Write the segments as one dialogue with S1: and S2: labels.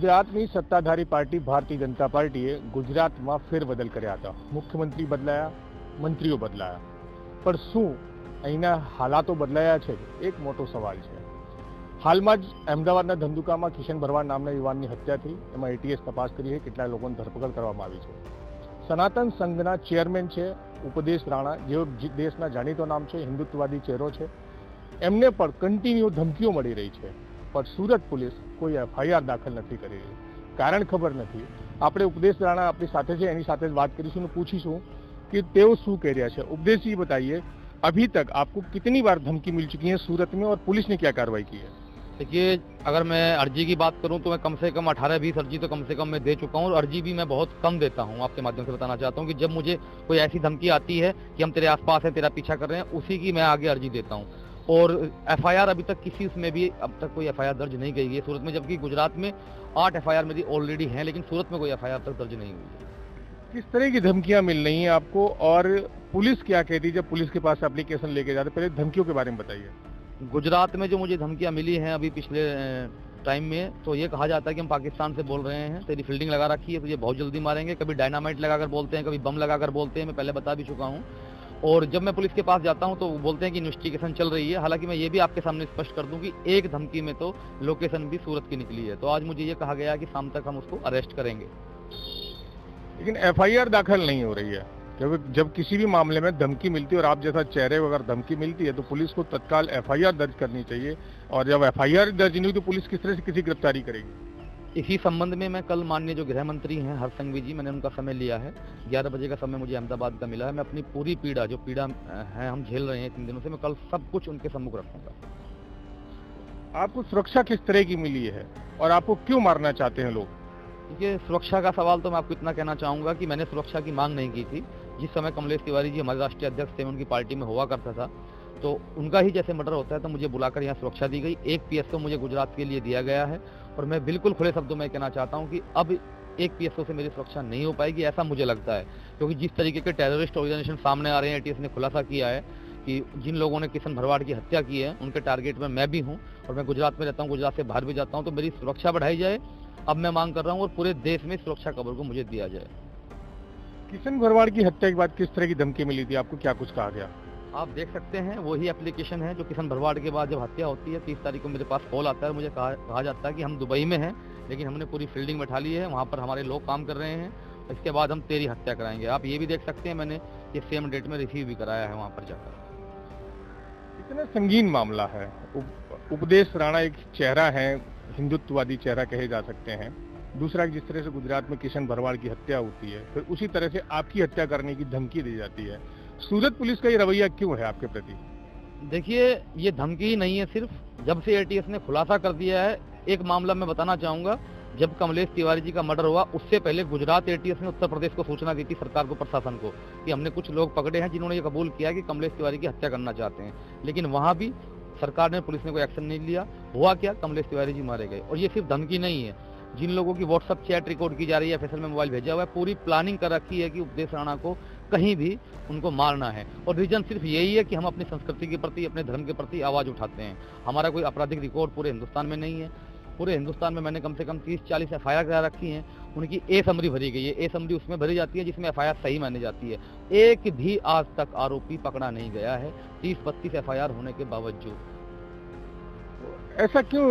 S1: ગુજરાતની સત્તાધારી પાર્ટી ભારતીય જનતા પાર્ટીએ ગુજરાતમાં ફેરબદલ કર્યા હતા। મુખ્યમંત્રી બદલાયા, મંત્રીઓ બદલાયા, પણ શું અહીંના હાલાતો બદલાયા છે? એક મોટો સવાલ છે। હાલમાં જ અમદાવાદના ધંધુકામાં કિશન ભરવાડ નામના યુવાનની હત્યા થઈ, એમાં એટીએસ તપાસ કરી છે, કેટલા લોકોની ધરપકડ કરવામાં આવી છે। સનાતન સંઘના ચેરમેન છે ઉપદેશ રાણા, જેઓ દેશના જાણીતો નામ છે, હિન્દુત્વવાદી ચહેરો છે, એમને પણ કન્ટિન્યુ ધમકીઓ મળી રહી છે, પણ સુરત પોલીસ કોઈ એફઆઈઆર દાખલ નથી કરી રહી। કારણ ખબર નથી। આપણે ઉપદેશ રાણા આપણી સાથે છે, એની સાથે વાત કરીશું અને પૂછીશું कि तेओ शू कह रहा है। उपदेश जी बताइए, अभी तक आपको कितनी बार धमकी मिल चुकी है सूरत में और पुलिस ने क्या कार्रवाई की है?
S2: देखिए, अगर मैं अर्जी की बात करूं तो मैं कम से कम 18-20 अर्जी तो कम से कम मैं दे चुका हूं और अर्जी भी मैं बहुत कम देता हूं। आपके माध्यम से बताना चाहता हूं कि जब मुझे कोई ऐसी धमकी आती है कि हम तेरे आसपास हैं, तेरा पीछा कर रहे हैं, उसी की मैं आगे अर्जी देता हूं। और एफआईआर अभी तक किसी उसमें भी अब तक कोई एफआईआर दर्ज नहीं गई है सूरत में, जबकि गुजरात में 8 एफआईआर मेरी ऑलरेडी हैं, लेकिन सूरत में कोई एफआईआर तक दर्ज नहीं हुई है।
S1: किस तरह की धमकियां मिल रही हैं आपको और पुलिस क्या कहती है जब पुलिस के पास एप्लीकेशन लेके जाते? पहले धमकियों के बारे में बताइए।
S2: गुजरात में जो मुझे धमकियां मिली हैं अभी पिछले टाइम में, तो ये कहा जाता है कि हम पाकिस्तान से बोल रहे हैं, तेरी फील्डिंग लगा रखी है, तुझे बहुत जल्दी मारेंगे। कभी डायनामाइट लगाकर बोलते हैं, कभी बम लगाकर बोलते हैं, मैं पहले बता भी चुका हूं। और जब मैं पुलिस के पास जाता हूं तो वो बोलते हैं कि इन्वेस्टिगेशन चल रही है। हालांकि मैं ये भी आपके सामने स्पष्ट कर दूं कि एक धमकी में तो लोकेशन भी सूरत की निकली है। तो आज मुझे ये कहा गया कि शाम तक हम उसको अरेस्ट करेंगे,
S1: लेकिन एफआईआर दाखिल नहीं हो रही है। जब किसी भी मामले में धमकी मिलती है और आप जैसा चेहरे अगर धमकी मिलती है तो पुलिस को तत्काल एफआईआर दर्ज करनी चाहिए, और जब एफआईआर दर्ज नहीं हुई तो पुलिस किस तरह से किसी गिरफ्तारी करेगी?
S2: इसी संबंध में मैं कल माननीय जो गृह मंत्री हैं हरसंघवी जी, मैंने उनका समय लिया है। 11 बजे का समय मुझे अहमदाबाद का मिला है। मैं अपनी पूरी पीड़ा, जो पीड़ा है हम झेल रहे हैं 3 दिनों से, मैं कल सब कुछ उनके सम्मुख रखूंगा।
S1: आपको सुरक्षा किस तरह की मिली है और आपको क्यों मारना चाहते हैं लोग?
S2: देखिए, सुरक्षा का सवाल तो मैं आपको इतना कहना चाहूंगा कि मैंने सुरक्षा की मांग नहीं की थी। जिस समय कमलेश तिवारी जी हमारे राष्ट्रीय अध्यक्ष थे, उनकी पार्टी में हुआ करता था, तो उनका ही जैसे मर्डर होता है तो मुझे बुलाकर यहाँ सुरक्षा दी गई। एक पीएसओ मुझे गुजरात के लिए दिया गया है और मैं बिल्कुल खुले शब्दों में कहना चाहता हूँ कि अब एक पीएसओ से मेरी सुरक्षा नहीं हो पाएगी, ऐसा मुझे लगता है। क्योंकि जिस तरीके के टेररिस्ट ऑर्गेनाइजेशन सामने आ रहे हैं, एटीएस ने खुलासा किया है कि जिन लोगों ने किशन भरवाड़ की हत्या की है उनके टारगेट में मैं भी हूँ, और मैं गुजरात में रहता हूँ, गुजरात से बाहर भी जाता हूँ, तो मेरी सुरक्षा बढ़ाई जाए। अब मैं मांग कर रहा हूँ और पूरे देश में सुरक्षा कवर को मुझे दिया जाए।
S1: किशन भरवाड़ की हत्या के बाद किस तरह की धमकी मिली थी आपको, क्या कुछ कहा गया?
S2: आप देख सकते हैं, वही एप्लीकेशन है जो किशन भरवाड़ के बाद जब हत्या होती है 30 तारीख को मेरे पास कॉल आता है, मुझे कहा जाता है कि हम दुबई में हैं, लेकिन हमने पूरी फील्डिंग बैठा ली है, वहाँ पर हमारे लोग काम कर रहे हैं, इसके बाद हम तेरी हत्या कराएंगे। आप ये भी देख सकते हैं, मैंने ये सेम डेट में रिसीव भी कराया है वहाँ पर जाकर।
S1: इतना संगीन मामला है। उपदेश राणा एक चेहरा है, हिंदुत्ववादी चेहरा कहे जा सकते हैं। दूसरा, जिस तरह से गुजरात में किशन भरवाड़ की हत्या होती है, फिर उसी तरह से आपकी हत्या करने की धमकी दी जाती है। सूरत पुलिस का ये रवैया क्यों है आपके प्रति?
S2: देखिए, ये धमकी नहीं है सिर्फ, जब से एटीएस ने खुलासा कर दिया है। एक मामला मैं बताना चाहूंगा, जब कमलेश तिवारी जी का मर्डर हुआ उससे पहले गुजरात एटीएस ने उत्तर प्रदेश को सूचना दी थी, सरकार को, प्रशासन को, कि हमने कुछ लोग पकड़े हैं जिन्होंने ये कबूल किया कि कमलेश तिवारी की हत्या करना चाहते हैं। लेकिन वहां भी सरकार ने, पुलिस ने कोई एक्शन नहीं लिया। हुआ क्या, कमलेश तिवारी जी मारे गए। और ये सिर्फ धमकी नहीं है, जिन लोगों की व्हाट्सएप चैट रिकॉर्ड की जा रही है, एफएसएल में मोबाइल भेजा हुआ है, पूरी प्लानिंग कर रखी है कि उपदेश राणा को कहीं भी उनको मारना है। और रीजन सिर्फ यही है कि हम अपनी संस्कृति के प्रति, अपने धर्म के प्रति आवाज उठाते हैं। हमारा कोई आपराधिक रिकॉर्ड पूरे हिंदुस्तान में नहीं है। पूरे हिंदुस्तान में मैंने कम से कम 30-40 एफआईआर करा रखी हैं, उनकी ए समरी भरी गई है। ए समरी उसमें भरी जाती है जिसमें एफआईआर सही मानी जाती है। एक भी आज तक आरोपी पकड़ा नहीं गया है 30-32 एफआईआर होने के बावजूद।
S1: ऐसा क्यों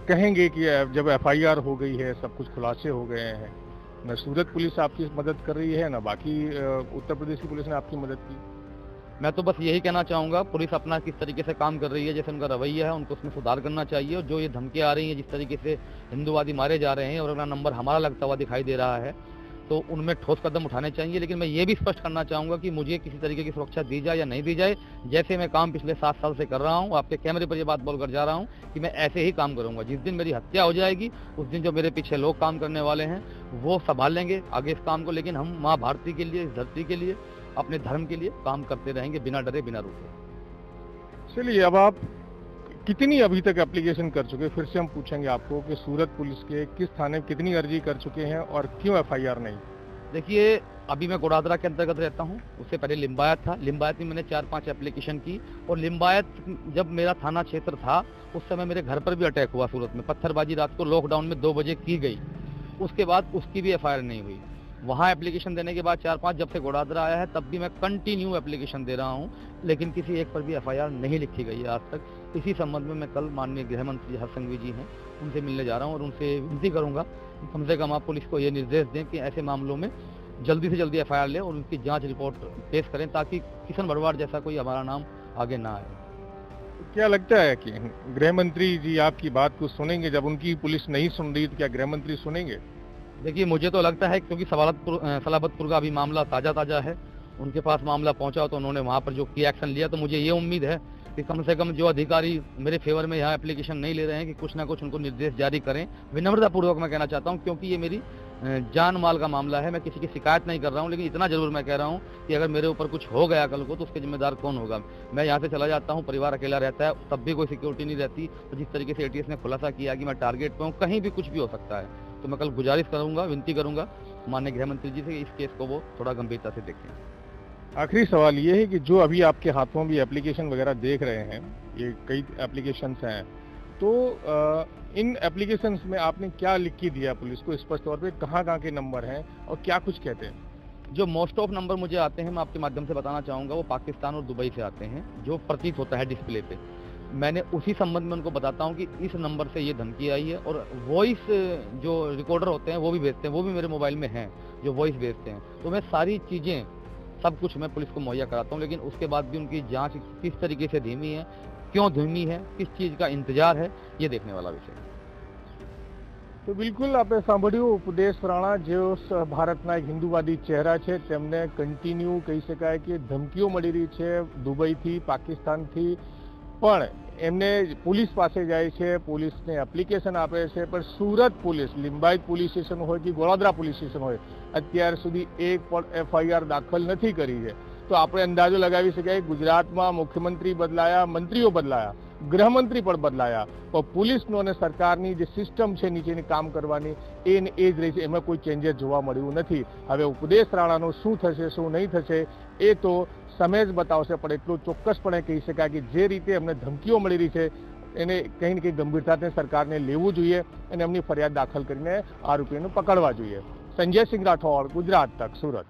S1: कहेंगे कि जब एफआईआर हो गई है, सब कुछ खुलासे हो गए हैं, न सूरत पुलिस आपकी मदद कर रही है, न बाकी उत्तर प्रदेश की पुलिस ने आपकी मदद की?
S2: मैं तो बस यही कहना चाहूंगा, पुलिस अपना किस तरीके से काम कर रही है, जैसे उनका रवैया है, उनको उसमें सुधार करना चाहिए। और जो ये धमकियां आ रही हैं, जिस तरीके से हिंदूवादी मारे जा रहे हैं और अगला नंबर हमारा लगता हुआ दिखाई दे रहा है, तो उनमें ठोस कदम उठाने चाहिए। लेकिन मैं ये भी स्पष्ट करना चाहूंगा कि मुझे किसी तरीके की सुरक्षा दी जाए या नहीं दी जाए, जैसे मैं काम पिछले 7 साल से कर रहा हूं, आपके कैमरे पर ये बात बोलकर जा रहा हूं कि मैं ऐसे ही काम करूंगा। जिस दिन मेरी हत्या हो जाएगी उस दिन जो मेरे पीछे लोग काम करने वाले हैं वो संभाल लेंगे आगे इस काम को। लेकिन हम माँ भारती के लिए, इस धरती के लिए, अपने धर्म के लिए काम करते रहेंगे, बिना डरे, बिना रुके।
S1: चलिए, अब आप कितनी अभी तक एप्लीकेशन कर चुके? फिर से हम पूछेंगे आपको कि सूरत पुलिस के किस थाने कितनी अर्जी कर चुके हैं और क्यों एफआईआर नहीं?
S2: देखिए, अभी मैं गोड़ादरा के अंतर्गत रहता हूँ, उससे पहले लिंबायत था। लिंबायत में मैंने 4-5 एप्लीकेशन की, और लिंबायत जब मेरा थाना क्षेत्र था, उस समय मेरे घर पर भी अटैक हुआ सूरत में। पत्थरबाजी रात को लॉकडाउन में 2 बजे की गई। उसके बाद उसकी भी एफआईआर नहीं हुई। वहाँ एप्लीकेशन देने के बाद 4-5, जब से गोड़ादरा आया है तब भी मैं कंटिन्यू एप्लीकेशन दे रहा हूँ, लेकिन किसी एक पर भी एफआईआर नहीं लिखी गई है आज तक। इसी संबंध में मैं कल माननीय गृह मंत्री हर्ष संघवी जी हैं, उनसे मिलने जा रहा हूँ, और उनसे विनती करूंगा कि कम से कम आप पुलिस को ये निर्देश दें कि ऐसे मामलों में जल्दी से जल्दी एफआईआर लें और उनकी जांच रिपोर्ट पेश करें, ताकि किशन भरवाड़ जैसा कोई हमारा नाम आगे ना आए।
S1: क्या लगता है कि गृह मंत्री जी आपकी बात को सुनेंगे? जब उनकी पुलिस नहीं सुन रही तो क्या गृह मंत्री सुनेंगे?
S2: देखिए, मुझे तो लगता है, क्योंकि सलाबतपुर का अभी मामला ताज़ा है, उनके पास मामला पहुंचा तो उन्होंने वहां पर जो की एक्शन लिया, तो मुझे ये उम्मीद है कि कम से कम जो अधिकारी मेरे फेवर में यहाँ एप्लीकेशन नहीं ले रहे हैं, कि कुछ ना कुछ उनको निर्देश जारी करें। विनम्रतापूर्वक मैं कहना चाहता हूँ, क्योंकि ये मेरी जान माल का मामला है। मैं किसी की शिकायत नहीं कर रहा हूँ, लेकिन इतना जरूर मैं कह रहा हूँ कि अगर मेरे ऊपर कुछ हो गया कल को, तो उसके जिम्मेदार कौन होगा? मैं यहाँ से चला जाता हूँ, परिवार अकेला रहता है, तब भी कोई सिक्योरिटी नहीं रहती। तो जिस तरीके से एटीएस ने खुलासा किया कि मैं टारगेट पे हूँ, कहीं भी कुछ भी हो सकता है, तो मैं कल गुजारिश करूंगा, विनती करूंगा माननीय गृह मंत्री जी से कि इस केस को वो थोड़ा गंभीरता से देखें।
S1: आखिरी सवाल ये है कि जो अभी आपके हाथों में एप्लीकेशन वगैरह देख रहे हैं, ये कई एप्लीकेशंस हैं, तो इन एप्लीकेशंस में आपने क्या लिख के दिया पुलिस को स्पष्ट तौर पे? कहाँ के नंबर हैं और क्या कुछ कहते हैं?
S2: जो मोस्ट ऑफ नंबर मुझे आते हैं, मैं आपके माध्यम से बताना चाहूंगा, वो पाकिस्तान और दुबई से आते हैं, जो प्रतीत होता है डिस्प्ले पे। मैंने उसी संबंध में उनको बताता हूँ कि इस नंबर से ये धमकी आई है, और वॉइस जो रिकॉर्डर होते हैं वो भी भेजते हैं, वो भी मेरे मोबाइल में हैं, जो वॉइस भेजते हैं। तो मैं सारी चीज़ें, सब कुछ मैं पुलिस को मुहैया कराता हूँ, लेकिन उसके बाद भी उनकी जांच किस तरीके से धीमी है, क्यों धीमी है, किस चीज़ का इंतजार है, ये देखने वाला विषय है।
S1: તો બિલકુલ આપણે સાંભળ્યું ઉપદેશ રાણા, જેઓ ભારતના એક હિન્દુવાદી ચહેરા છે, તેમને કન્ટિન્યુ કહી શકાય કે ધમકીઓ મળી રહી છે દુબઈથી, પાકિસ્તાનથી, પણ એમને પોલીસ પાસે જાય છે, પોલીસને એપ્લિકેશન આપે છે, પણ Surat police, Limbayat police station હોય કે ગોળાદરા પોલીસ સ્ટેશન હોય, અત્યાર સુધી એક પણ એફઆઈઆર દાખલ નથી કરી છે। તો આપણે અંદાજો લગાવી શકાય ગુજરાતમાં મુખ્યમંત્રી બદલાયા, મંત્રીઓ બદલાયા, ગૃહમંત્રી પણ બદલાયા, પણ પોલીસનો અને સરકારની જે સિસ્ટમ છે નીચેની કામ કરવાની, એ ને એ જ રહી છે, એમાં કોઈ ચેન્જીસ જોવા મળ્યું નથી। હવે ઉપદેશ રાણાનું શું થશે શું નહીં થશે એ તો સમય જ બતાવશે, પણ એટલું ચોક્કસપણે કહી શકાય કે જે રીતે એમને ધમકીઓ મળી રહી છે એને કંઈ ને કંઈ ગંભીરતાથી સરકારને લેવું જોઈએ અને એમની ફરિયાદ દાખલ કરીને આરોપીઓને પકડવા જોઈએ। સંજય સિંહ રાઠોડ, ગુજરાત તક, સુરત।